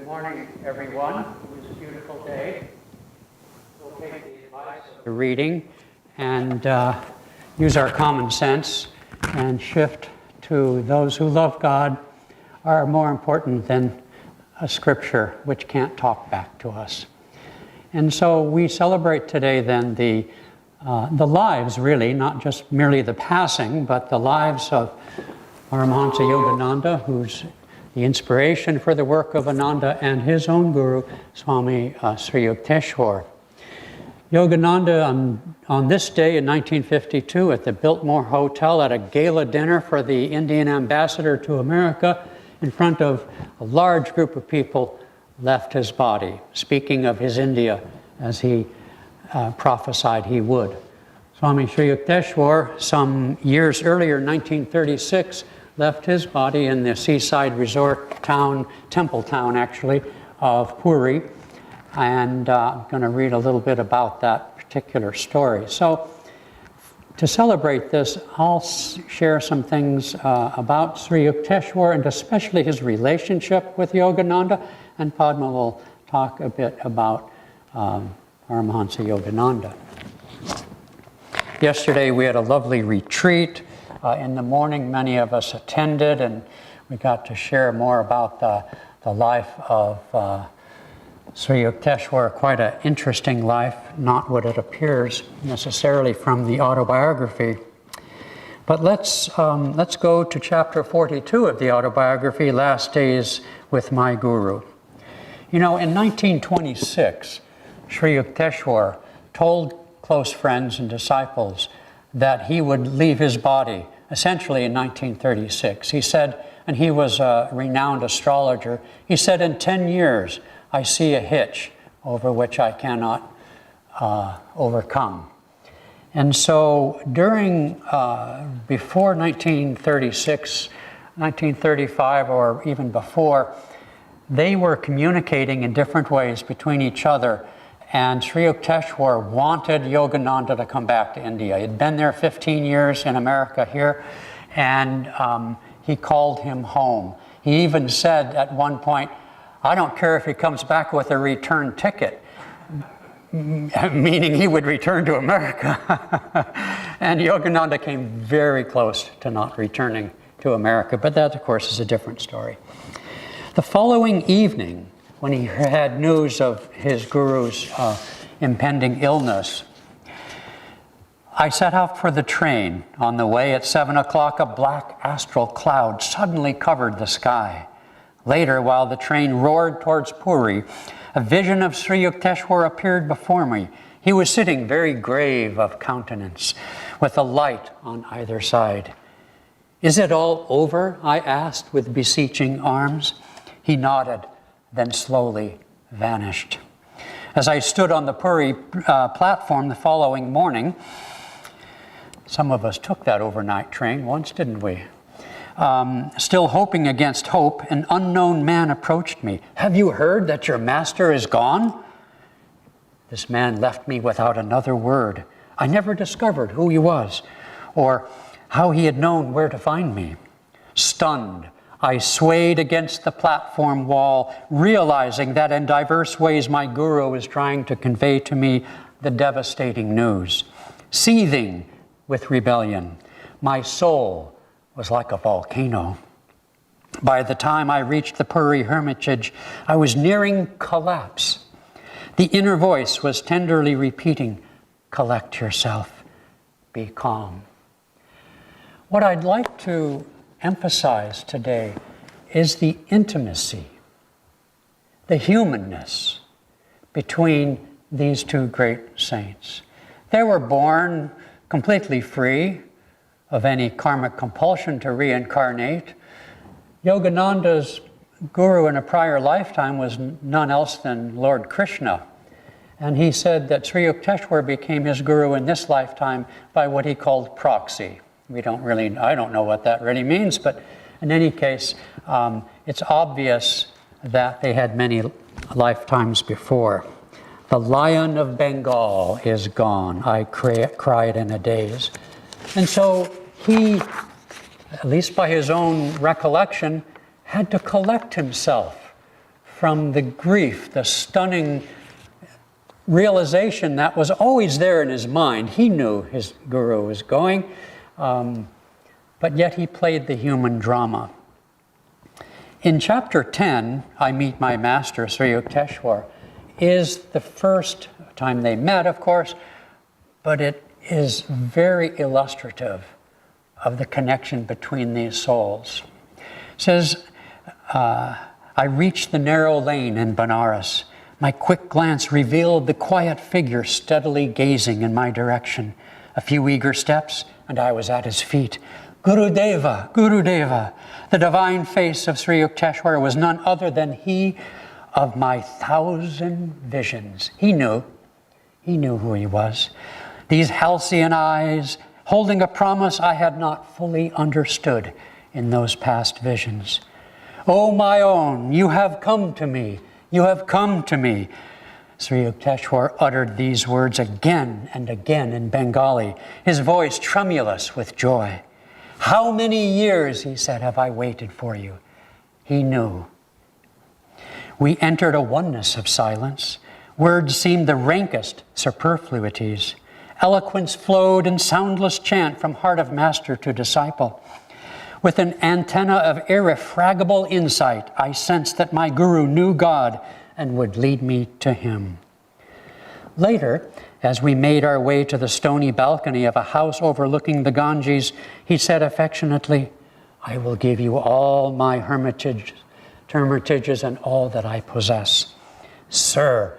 morning, everyone. It was a beautiful day. We'll take the advice of the reading and use our common sense and shift to those who love God are more important than a scripture which can't talk back to us. And so we celebrate today then the lives, really, not just merely the passing, but the lives of Paramahansa Yogananda, who's the inspiration for the work of Ananda, and his own guru, Swami Sri Yukteswar. Yogananda, on this day in 1952 at the Biltmore Hotel at a gala dinner for the Indian ambassador to America, in front of a large group of people, left his body, speaking of his India as he prophesied he would. Swami Sri Yukteswar, some years earlier, 1936, left his body in the seaside resort town, temple town actually, of Puri. And I'm going to read a little bit about that particular story. So to celebrate this, I'll share some things about Sri Yukteswar and especially his relationship with Yogananda, and Padma will talk a bit about Paramahansa Yogananda. Yesterday we had a lovely retreat. In the morning, many of us attended, and we got to share more about the life of Sri Yukteswar, quite an interesting life, not what it appears necessarily from the autobiography. But let's go to chapter 42 of the autobiography, Last Days with My Guru. You know, in 1926, Sri Yukteswar told close friends and disciples that he would leave his body, essentially in 1936. He said, and he was a renowned astrologer, he said, in 10 years, I see a hitch over which I cannot overcome. And so before 1936, 1935, or even before, they were communicating in different ways between each other. And Sri Yukteswar wanted Yogananda to come back to India. He had been there 15 years in America here, and he called him home. He even said at one point, I don't care if he comes back with a return ticket, meaning he would return to America. And Yogananda came very close to not returning to America, but that, of course, is a different story. The following evening, when he had news of his guru's impending illness, I set out for the train. On the way at 7 o'clock, a black astral cloud suddenly covered the sky. Later, while the train roared towards Puri, a vision of Sri Yukteswar appeared before me. He was sitting very grave of countenance, with a light on either side. Is it all over? I asked with beseeching arms. He nodded, then slowly vanished. As I stood on the Puri platform the following morning, some of us took that overnight train once, didn't we? Still hoping against hope, an unknown man approached me. Have you heard that your master is gone? This man left me without another word. I never discovered who he was or how he had known where to find me. Stunned, I swayed against the platform wall, realizing that in diverse ways my guru was trying to convey to me the devastating news. Seething with rebellion, my soul was like a volcano. By the time I reached the Puri Hermitage, I was nearing collapse. The inner voice was tenderly repeating, collect yourself, be calm. What I'd like to emphasize today is the intimacy, the humanness between these two great saints. They were born completely free of any karmic compulsion to reincarnate. Yogananda's guru in a prior lifetime was none else than Lord Krishna. And he said that Sri Yukteswar became his guru in this lifetime by what he called proxy. I don't know what that really means, but in any case, it's obvious that they had many lifetimes before. The Lion of Bengal is gone, I cried in a daze. And so he, at least by his own recollection, had to collect himself from the grief, the stunning realization that was always there in his mind. He knew his guru was going, but yet he played the human drama. In chapter 10, I Meet My Master, Sri Yukteswar, is the first time they met, of course, but it is very illustrative of the connection between these souls. It says, I reached the narrow lane in Benares. My quick glance revealed the quiet figure steadily gazing in my direction. A few eager steps, and I was at his feet. Gurudeva, Gurudeva. The divine face of Sri Yukteswar was none other than he of my 1,000 visions. He knew who he was. These halcyon eyes, holding a promise I had not fully understood in those past visions. Oh, my own, you have come to me. You have come to me. Sri Yukteswar uttered these words again and again in Bengali, his voice tremulous with joy. How many years, he said, have I waited for you? He knew. We entered a oneness of silence. Words seemed the rankest superfluities. Eloquence flowed in soundless chant from heart of master to disciple. With an antenna of irrefragable insight, I sensed that my guru knew God and would lead me to him. Later, as we made our way to the stony balcony of a house overlooking the Ganges, he said affectionately, I will give you all my hermitages and all that I possess. Sir,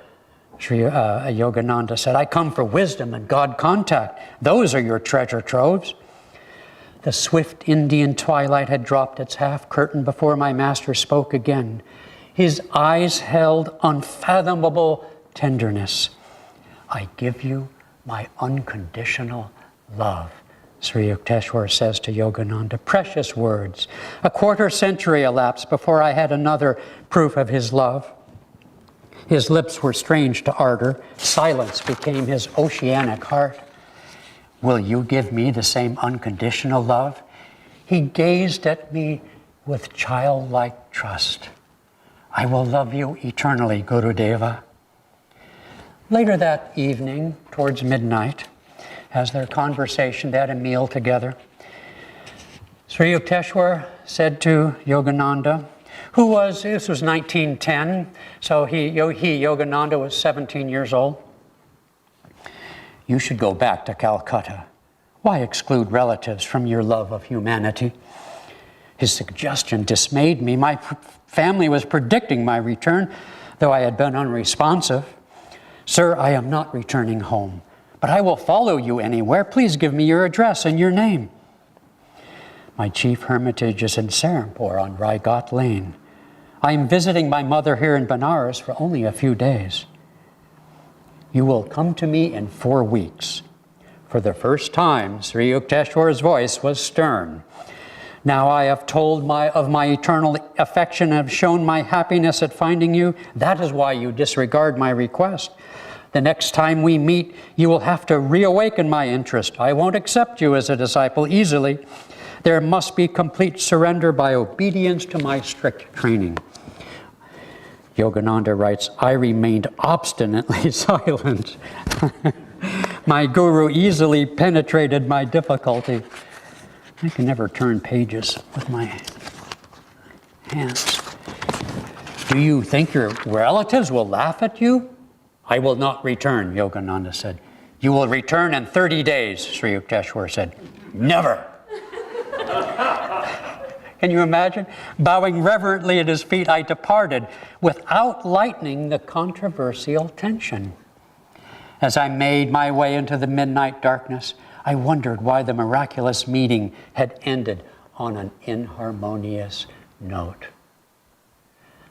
Sri Yogananda said, I come for wisdom and God contact. Those are your treasure troves. The swift Indian twilight had dropped its half curtain before my master spoke again. His eyes held unfathomable tenderness. I give you my unconditional love, Sri Yukteswar says to Yogananda. Precious words. A quarter century elapsed before I had another proof of his love. His lips were strange to ardor. Silence became his oceanic heart. Will you give me the same unconditional love? He gazed at me with childlike trust. I will love you eternally, Gurudeva. Later that evening, towards midnight, as their conversation, they had a meal together. Sri Yukteswar said to Yogananda, this was 1910, so Yogananda was 17 years old. You should go back to Calcutta. Why exclude relatives from your love of humanity? His suggestion dismayed me. My family was predicting my return, though I had been unresponsive. Sir, I am not returning home, but I will follow you anywhere. Please give me your address and your name. My chief hermitage is in Serampore on Raigat Lane. I am visiting my mother here in Benares for only a few days. You will come to me in 4 weeks. For the first time, Sri Yukteswar's voice was stern. Now I have told of my eternal affection and have shown my happiness at finding you. That is why you disregard my request. The next time we meet, you will have to reawaken my interest. I won't accept you as a disciple easily. There must be complete surrender by obedience to my strict training. Yogananda writes, I remained obstinately silent. My guru easily penetrated my difficulty. I can never turn pages with my hands. Do you think your relatives will laugh at you? I will not return, Yogananda said. You will return in 30 days, Sri Yukteswar said. Never. Can you imagine? Bowing reverently at his feet, I departed without lightening the controversial tension. As I made my way into the midnight darkness, I wondered why the miraculous meeting had ended on an inharmonious note.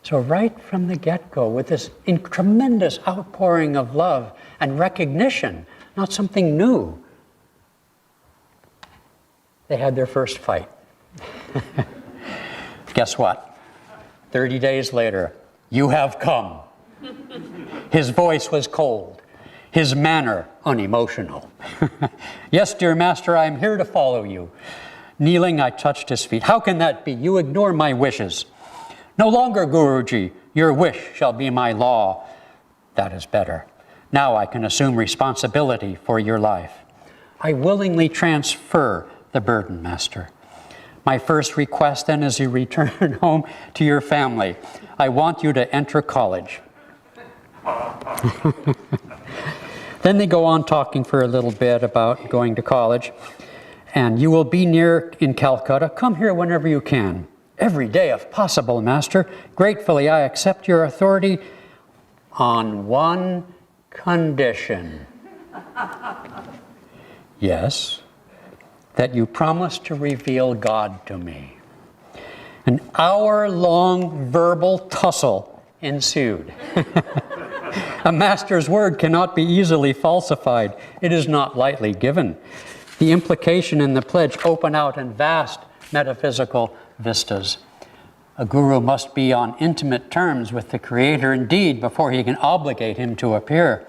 So right from the get-go, with this tremendous outpouring of love and recognition, not something new, they had their first fight. Guess what? 30 days later, you have come. His voice was cold, his manner unemotional. Yes, dear master, I am here to follow you. Kneeling, I touched his feet. How can that be? You ignore my wishes. No longer, Guruji, your wish shall be my law. That is better. Now I can assume responsibility for your life. I willingly transfer the burden, Master. My first request then is you return home to your family. I want you to enter college. Then they go on talking for a little bit about going to college. And you will be near in Calcutta. Come here whenever you can. Every day if possible, Master. Gratefully I accept your authority on one condition. Yes, that you promise to reveal God to me. An hour-long verbal tussle ensued. A master's word cannot be easily falsified. It is not lightly given. The implication and the pledge open out in vast metaphysical vistas. A guru must be on intimate terms with the Creator indeed before he can obligate him to appear.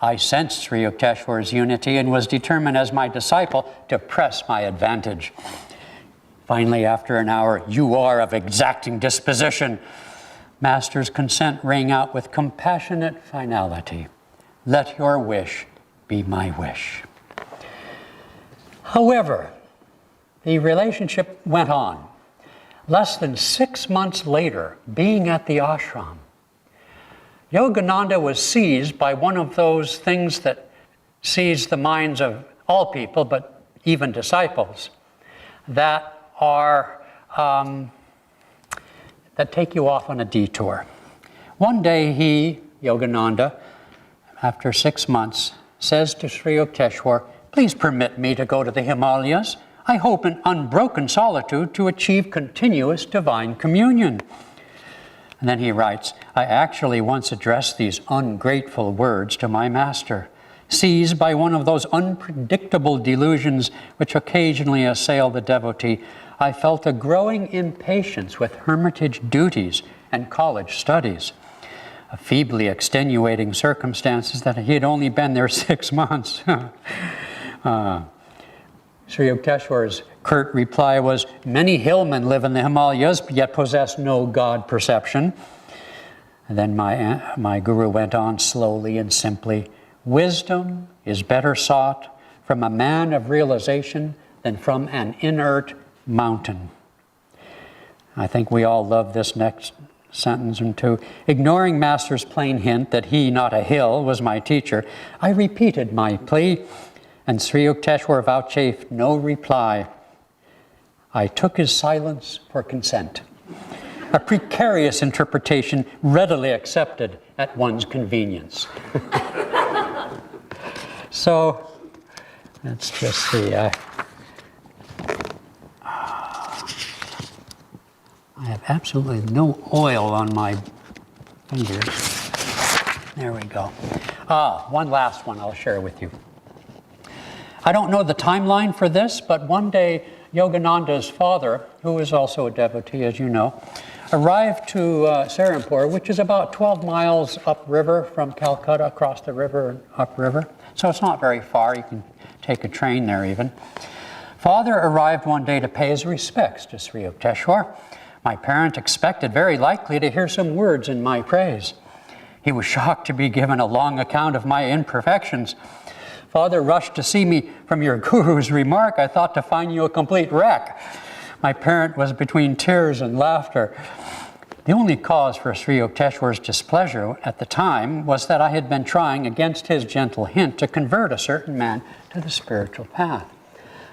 I sensed Sri Yukteswar's unity and was determined as my disciple to press my advantage. Finally, after an hour, you are of exacting disposition. Master's consent rang out with compassionate finality. Let your wish be my wish. However, the relationship went on. Less than 6 months later, being at the ashram, Yogananda was seized by one of those things that seize the minds of all people, but even disciples, that are that take you off on a detour. One day he, Yogananda, after 6 months, says to Sri Yukteswar, please permit me to go to the Himalayas. I hope in unbroken solitude to achieve continuous divine communion. And then he writes, I actually once addressed these ungrateful words to my master. Seized by one of those unpredictable delusions which occasionally assail the devotee, I felt a growing impatience with hermitage duties and college studies. A feebly extenuating circumstances that he had only been there 6 months. Sri Yukteswar's curt reply was, many hillmen live in the Himalayas, yet possess no God perception. And then my guru went on slowly and simply, wisdom is better sought from a man of realization than from an inert mountain. I think we all love this next sentence and two. Ignoring Master's plain hint that he, not a hill, was my teacher, I repeated my plea, and Sri Yukteswar vouchsafed no reply. I took his silence for consent, a precarious interpretation readily accepted at one's convenience. So, let's just see. I have absolutely no oil on my fingers. There we go. One last one I'll share with you. I don't know the timeline for this, but one day Yogananda's father, who is also a devotee, as you know, arrived to Serampore, which is about 12 miles upriver from Calcutta, across the river and upriver. So it's not very far. You can take a train there even. Father arrived one day to pay his respects to Sri Yukteswar. My parent expected very likely to hear some words in my praise. He was shocked to be given a long account of my imperfections. Father rushed to see me. From your guru's remark, I thought to find you a complete wreck. My parent was between tears and laughter. The only cause for Sri Yukteswar's displeasure at the time was that I had been trying, against his gentle hint, to convert a certain man to the spiritual path.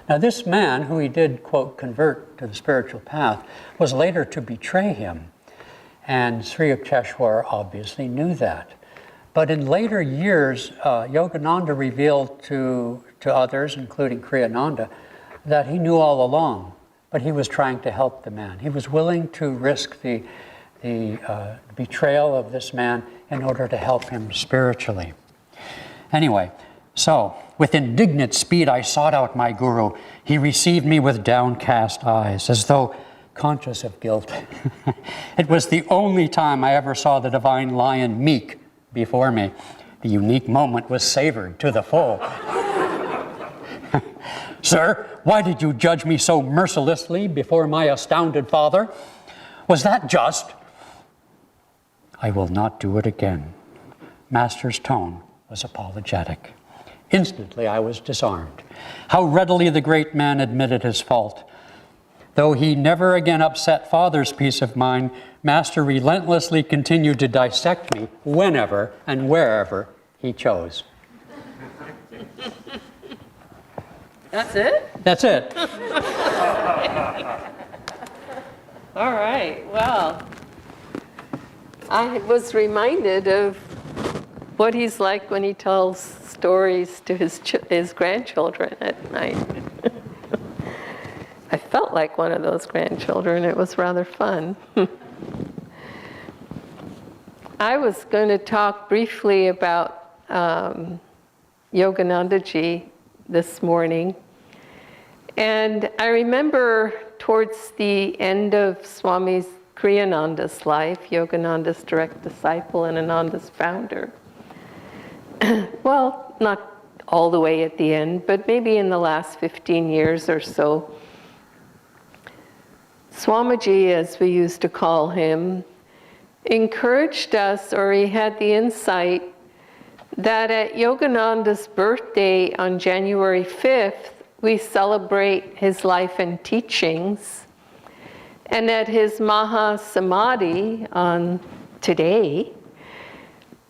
Now this man, who he did, quote, convert to the spiritual path, was later to betray him. And Sri Yukteswar obviously knew that. But in later years, Yogananda revealed to others, including Kriyananda, that he knew all along, but he was trying to help the man. He was willing to risk the betrayal of this man in order to help him spiritually. Anyway, so with indignant speed I sought out my guru. He received me with downcast eyes, as though conscious of guilt. It was the only time I ever saw the divine lion meek before me. The unique moment was savored to the full. Sir, why did you judge me so mercilessly before my astounded father? Was that just? I will not do it again. Master's tone was apologetic. Instantly, I was disarmed. How readily the great man admitted his fault. Though he never again upset Father's peace of mind, Master relentlessly continued to dissect me whenever and wherever he chose. That's it? That's it. All right, well, I was reminded of what he's like when he tells stories to his grandchildren at night. I felt like one of those grandchildren. It was rather fun. I was going to talk briefly about Yoganandaji this morning. And I remember towards the end of Swami Kriyananda's life, Yogananda's direct disciple and Ananda's founder, well, not all the way at the end, but maybe in the last 15 years or so, Swamiji, as we used to call him, encouraged us, or he had the insight, that at Yogananda's birthday on January 5th, we celebrate his life and teachings. And at his Maha Samadhi on today,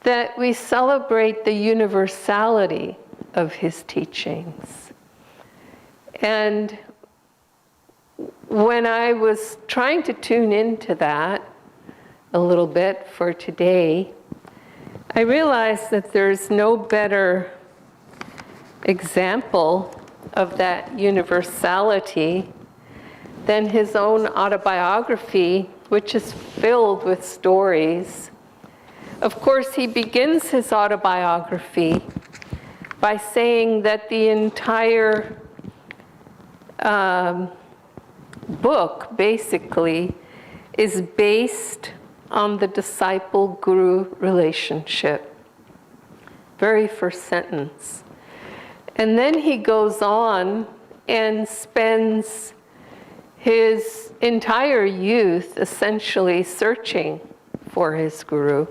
that we celebrate the universality of his teachings. And when I was trying to tune into that a little bit for today, I realized that there's no better example of that universality than his own autobiography, which is filled with stories. Of course, he begins his autobiography by saying that the entire book, basically, is based on the disciple-guru relationship. Very first sentence. And then he goes on and spends his entire youth essentially searching for his guru.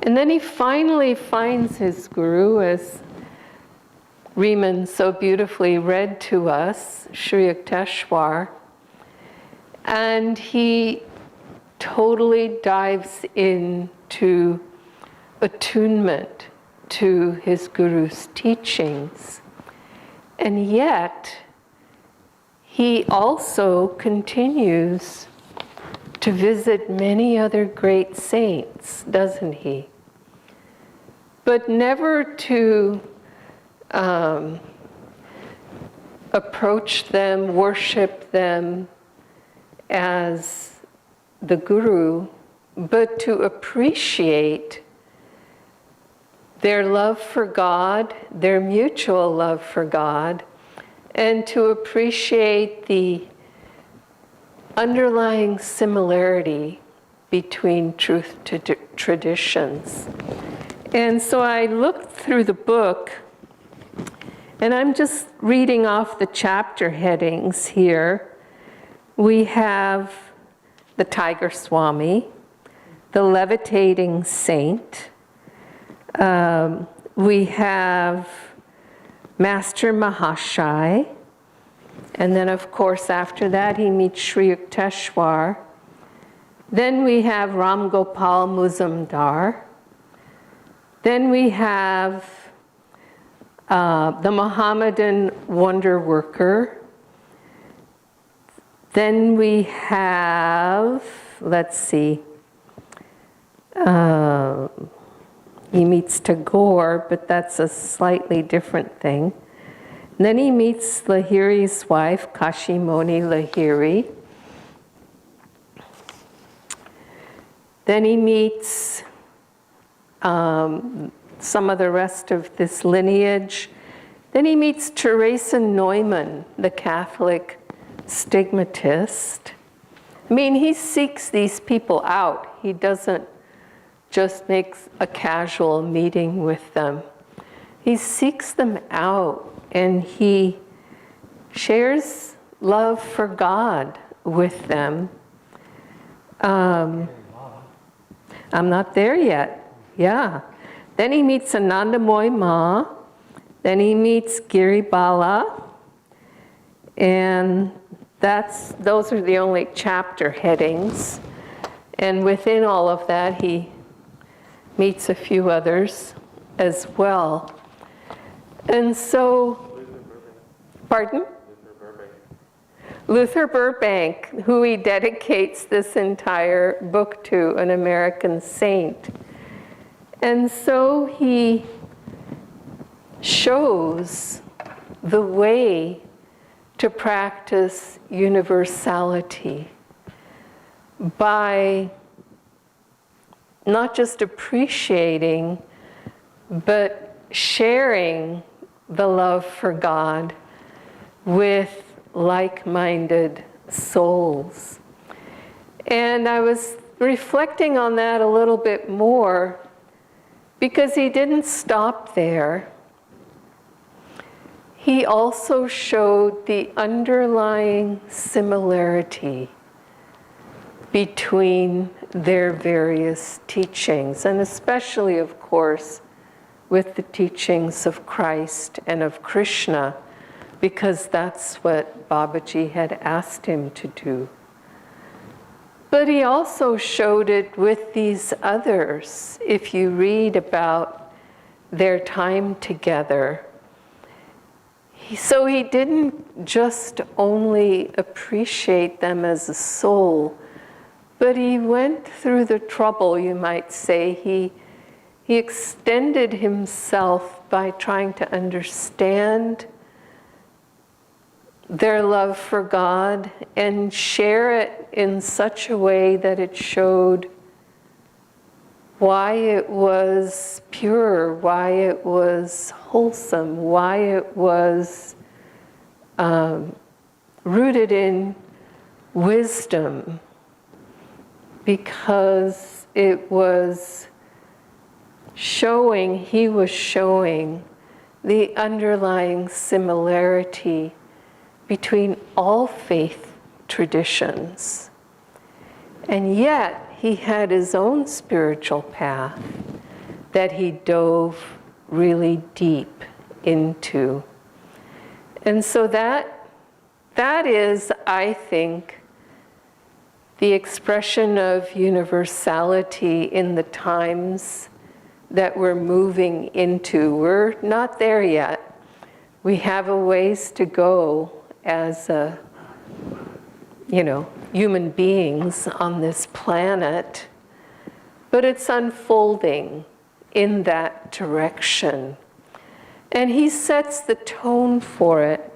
And then he finally finds his guru, as Riemann so beautifully read to us, Sri Yukteswar, and he totally dives into attunement to his guru's teachings. And yet, he also continues to visit many other great saints, doesn't he? But never to approach them, worship them as the guru, but to appreciate their love for God, their mutual love for God, and to appreciate the underlying similarity between truth to traditions. And so I looked through the book, and I'm just reading off the chapter headings here. We have the Tiger Swami, the Levitating Saint. We have Master Mahashai. And then, of course, after that, he meets Sri Yukteswar. Then we have Ram Gopal Muzumdar. Then we have the Mohammedan wonder worker. Then we have, let's see, he meets Tagore, but that's a slightly different thing. And then he meets Lahiri's wife, Kashimoni Lahiri. Then he meets some of the rest of this lineage. Then he meets Teresa Neumann, the Catholic stigmatist. I mean, he seeks these people out. He doesn't just make a casual meeting with them. He seeks them out, and he shares love for God with them. I'm not there yet. Yeah. Then he meets Anandamoy Ma. Then he meets Giribala. And those are the only chapter headings. And within all of that, he meets a few others as well. And so, pardon? Luther Burbank, who he dedicates this entire book to, an American saint. And so he shows the way to practice universality by not just appreciating, but sharing the love for God with like-minded souls. And I was reflecting on that a little bit more because he didn't stop there. He also showed the underlying similarity between their various teachings, and especially, of course, with the teachings of Christ and of Krishna, because that's what Babaji had asked him to do. But he also showed it with these others. If you read about their time together, so he didn't just only appreciate them as a soul, but he went through the trouble, you might say. He extended himself by trying to understand their love for God and share it in such a way that it showed why it was pure, why it was wholesome, why it was rooted in wisdom, because it was showing, he was showing the underlying similarity between all faith traditions. And yet, he had his own spiritual path that he dove really deep into. And so that is, I think, the expression of universality in the times that we're moving into. We're not there yet. We have a ways to go as human beings on this planet, but it's unfolding in that direction. And he sets the tone for it.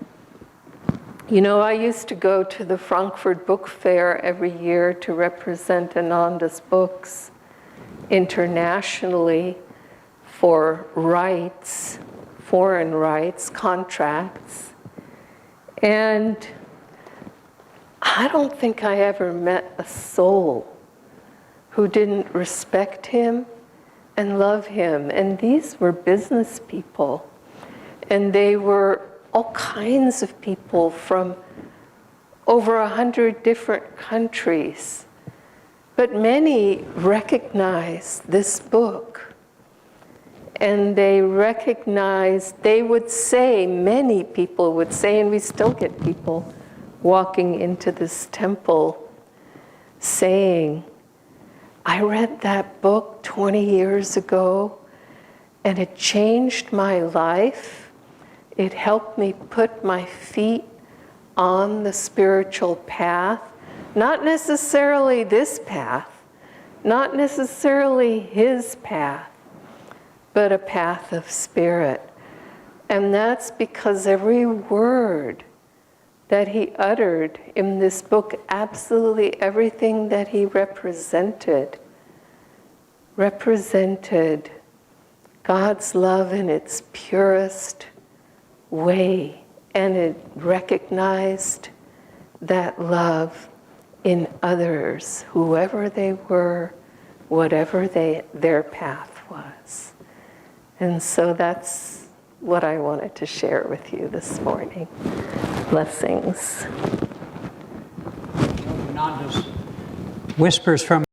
You know, I used to go to the Frankfurt Book Fair every year to represent Ananda's books internationally for rights, foreign rights, contracts. And I don't think I ever met a soul who didn't respect him and love him. And these were business people. And they were all kinds of people from over 100 different countries. But many recognized this book. And they recognized, they would say, many people would say, and we still get people walking into this temple saying, I read that book 20 years ago and it changed my life. It helped me put my feet on the spiritual path. Not necessarily this path, not necessarily his path, but a path of spirit. And that's because every word that he uttered in this book, absolutely everything that he represented God's love in its purest way. And it recognized that love in others, whoever they were, whatever their path was. And so that's what I wanted to share with you this morning. Blessings. Yogananda's Whispers from